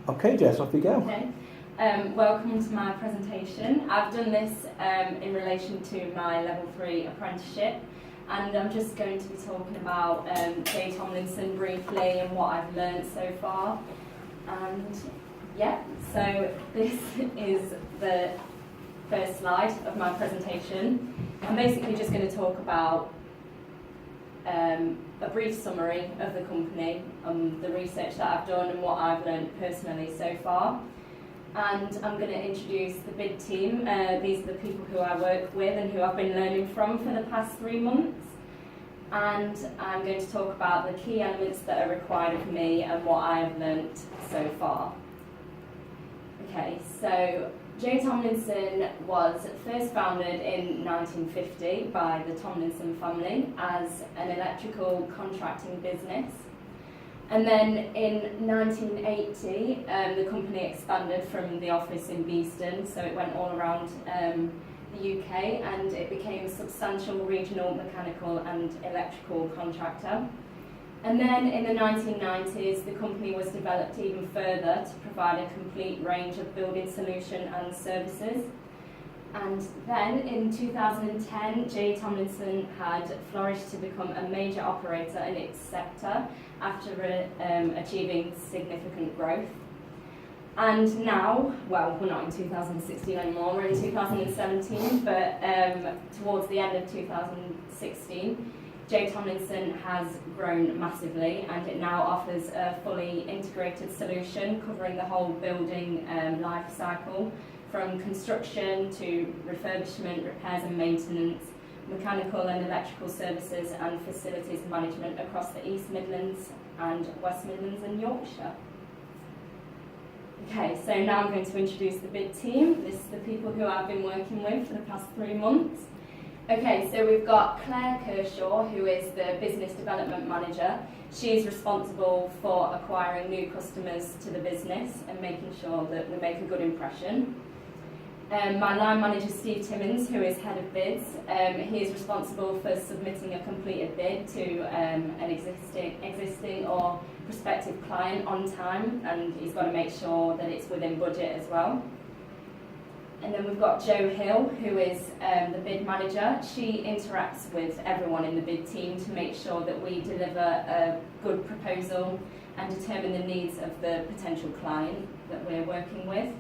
Okay, Jess, off you go. Okay. Welcome to my presentation. I've done this in relation to my level 3 apprenticeship, and I'm just going to be talking about J Tomlinson briefly and what I've learned so far. And yeah, so this is the first slide of my presentation. I'm basically just going to talk about a brief summary of the company, the research that I've done and what I've learned personally so far. And I'm going to introduce the BID team. These are the people who I work with and who I've been learning from for the past 3 months. And I'm going to talk about the key elements that are required of me and what I've learnt so far. Okay, so J Tomlinson was first founded in 1950 by the Tomlinson family as an electrical contracting business. And then in 1980, the company expanded from the office in Beeston, so it went all around the UK, and it became a substantial regional mechanical and electrical contractor. And then in the 1990s, the company was developed even further to provide a complete range of building solution and services. And then in 2010, J Tomlinson had flourished to become a major operator in its sector after achieving significant growth. And now, well, we're not in 2016 anymore, we're in 2017, but towards the end of 2016, J Tomlinson has grown massively, and it now offers a fully integrated solution covering the whole building life cycle, from construction to refurbishment, repairs and maintenance, mechanical and electrical services and facilities management across the East Midlands and West Midlands and Yorkshire. Okay, so now I'm going to introduce the BID team. This is the people who I've been working with for the past 3 months. Okay, so we've got Claire Kershaw, who is the Business Development Manager. She's responsible for acquiring new customers to the business and making sure that we make a good impression. My line manager, Steve Timmins, who is head of bids, he is responsible for submitting a completed bid to an existing or prospective client on time, and he's got to make sure that it's within budget as well. And then we've got Jo Hill, who is the bid manager. She interacts with everyone in the bid team to make sure that we deliver a good proposal and determine the needs of the potential client that we're working with.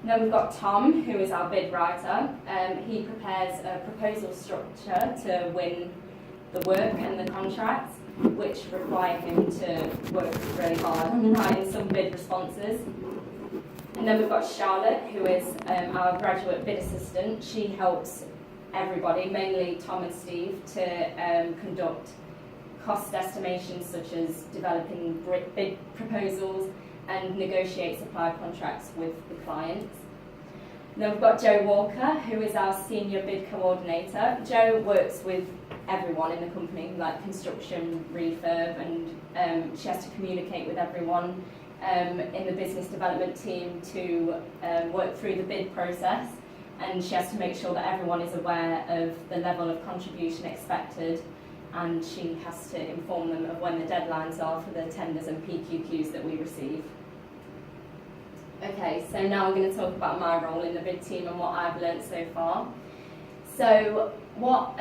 Then we've got Tom, who is our bid writer. He prepares a proposal structure to win the work and the contracts, which require him to work really hard on writing some bid responses. And then we've got Charlotte, who is our graduate bid assistant. She helps everybody, mainly Tom and Steve, to conduct cost estimations such as developing bid proposals and negotiate supply contracts with the clients. And then we've got Jo Walker, who is our senior bid coordinator. Jo works with everyone in the company, like construction, refurb, and she has to communicate with everyone in the business development team to work through the bid process, and she has to make sure that everyone is aware of the level of contribution expected, and she has to inform them of when the deadlines are for the tenders and PQQs that we receive. Okay, so now I'm going to talk about my role in the bid team and what I've learnt so far. So what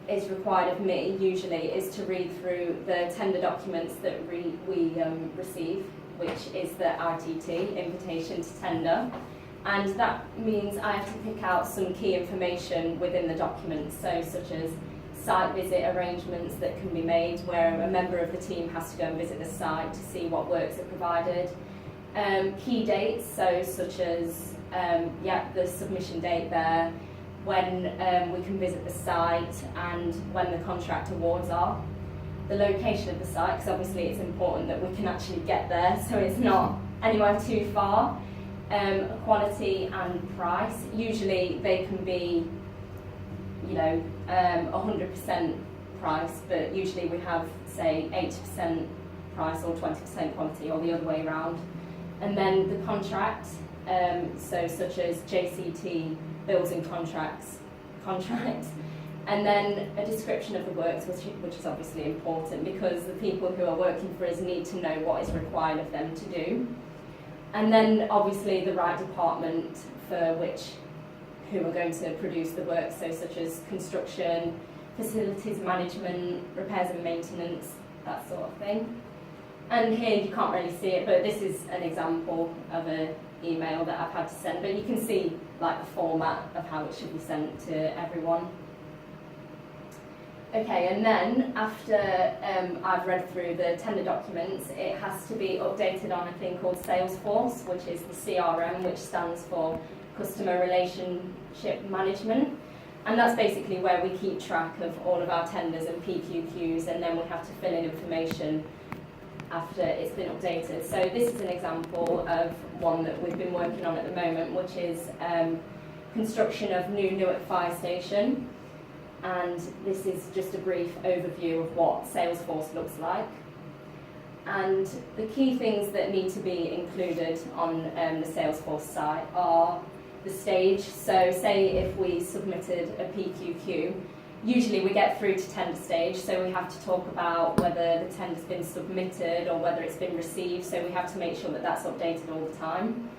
is required of me usually is to read through the tender documents that we receive, which is the ITT, Invitation to Tender, and that means I have to pick out some key information within the documents, so such as site visit arrangements that can be made where a member of the team has to go and visit the site to see what works are provided, key dates, so such as the submission date there, when we can visit the site and when the contract awards are, the location of the site, because obviously it's important that we can actually get there so it's not anywhere too far, quality and price. Usually they can be 100% price, but usually we have, say, 80% price or 20% quality, or the other way around. And then the contract, so such as JCT bills and contract, And then a description of the works, which is obviously important because the people who are working for us need to know what is required of them to do. And then obviously the right department for who are going to produce the work, so such as construction, facilities management, repairs and maintenance, that sort of thing. And here you can't really see it, but this is an example of an email that I've had to send, but you can see like the format of how it should be sent to everyone. Okay, and then after I've read through the tender documents, it has to be updated on a thing called Salesforce, which is the CRM, which stands for Customer Relationship Management. And that's basically where we keep track of all of our tenders and PQQs, and then we have to fill in information after it's been updated. So this is an example of one that we've been working on at the moment, which is construction of new Newark Fire Station. And this is just a brief overview of what Salesforce looks like. And the key things that need to be included on the Salesforce site are the stage. So say if we submitted a PQQ, usually we get through to tender stage, so we have to talk about whether the tender's been submitted or whether it's been received, so we have to make sure that that's updated all the time.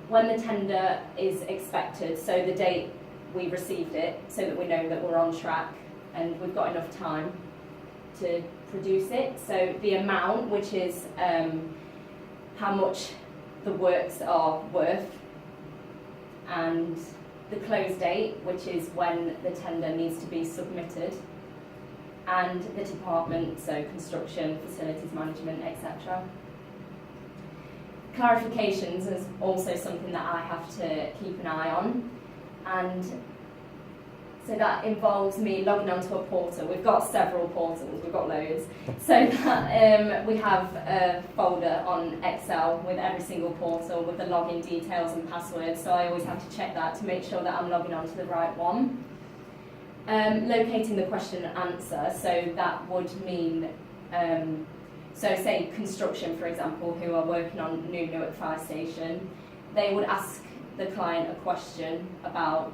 When the tender is expected, so the date we received it, so that we know that we're on track and we've got enough time to produce it. So the amount, which is how much the works are worth, and the close date, which is when the tender needs to be submitted, and the department, so construction, facilities management, etc. Clarifications is also something that I have to keep an eye on, and so that involves me logging onto a portal. We've got several portals, we've got loads. So that, we have a folder on Excel with every single portal with the login details and passwords, so I always have to check that to make sure that I'm logging onto the right one. Locating the question and answer, so that would mean, so say construction, for example, who are working on new Newark Fire Station, they would ask the client a question about,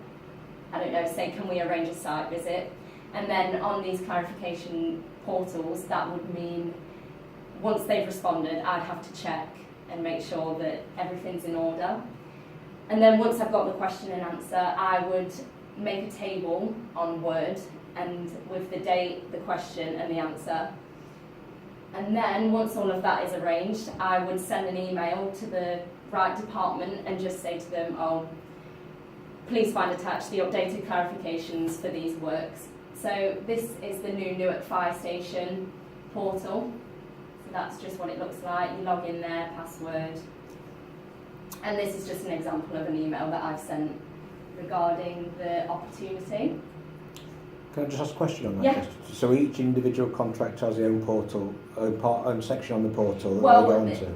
I don't know, say, can we arrange a site visit? And then on these clarification portals, that would mean once they've responded, I'd have to check and make sure that everything's in order. And then once I've got the question and answer, I would make a table on Word and with the date, the question and the answer. And then once all of that is arranged, I would send an email to the right department and just say to them, oh, please find attached the updated clarifications for these works. So this is the new Newark Fire Station portal. So that's just what it looks like. You log in there, password. And this is just an example of an email that I've sent regarding the opportunity. Can I just ask a question on that? Yeah. So each individual contractor has their own portal, own section on the portal that Well, they go into?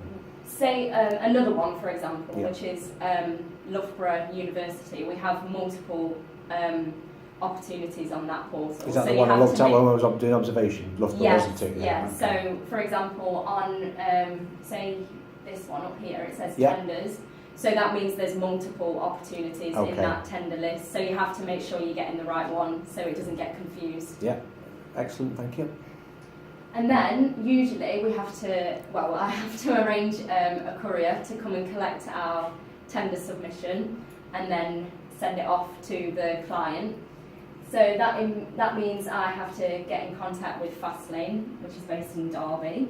Say another one, for example, Yeah. which is Loughborough University. We have multiple opportunities on that portal. Is that so the one I looked at when I was doing observation? Loughborough, yes, wasn't it? Yeah. Okay. So, for example, on say this one up here, it says Yeah. tenders. So that means there's multiple opportunities Okay. in that tender list. So you have to make sure you're getting the right one, so it doesn't get confused. Yeah. Excellent. Thank you. And then usually we have to, well, I have to arrange a courier to come and collect our tender submission and then send it off to the client. So that means I have to get in contact with Fastlane, which is based in Derby,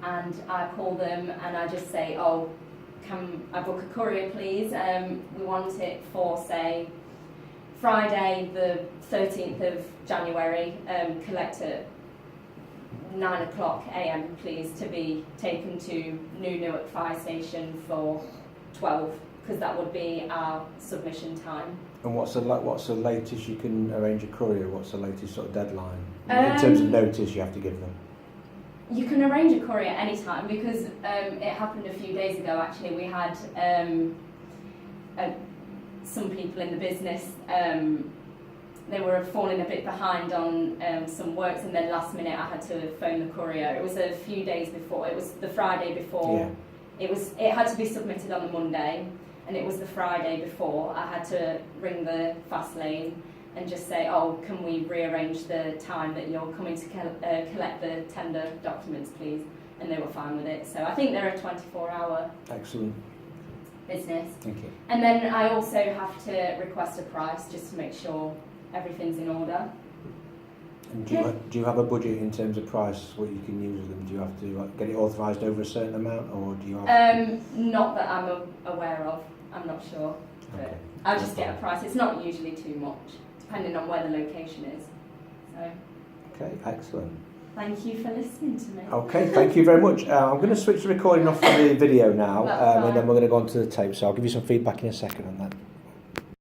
and I call them and I just say, oh, can I book a courier please? We want it for, say, Friday the 13th of January, collect at 9:00 a.m. please, to be taken to New Newark Fire Station for 12, because that would be our submission time. And what's the latest you can arrange a courier? What's the latest sort of deadline in terms of notice you have to give them? You can arrange a courier anytime, because it happened a few days ago actually. We had some people in the business, they were falling a bit behind on some works, and then last minute I had to phone the courier. It was a few days before, it was the Friday before. Yeah. It had to be submitted on the Monday, and it was the Friday before I had to ring the Fastlane and just say, oh, can we rearrange the time that you're coming to collect the tender documents, please? And they were fine with it. So I think they're a 24-hour Excellent. business. Thank you. And then I also have to request a price just to make sure everything's in order. And do you have a budget in terms of price, what you can use with them? Do you have to get it authorised over a certain amount, or do you have... Not that I'm aware of, I'm not sure. But Okay. I'll just get a price. It's not usually too much, depending on where the location is. So, Okay, excellent. thank you for listening to me. Okay, thank you very much. I'm going to switch the recording off for the video now, That's and then fine. we're going to go on to the tape, so I'll give you some feedback in a second on that.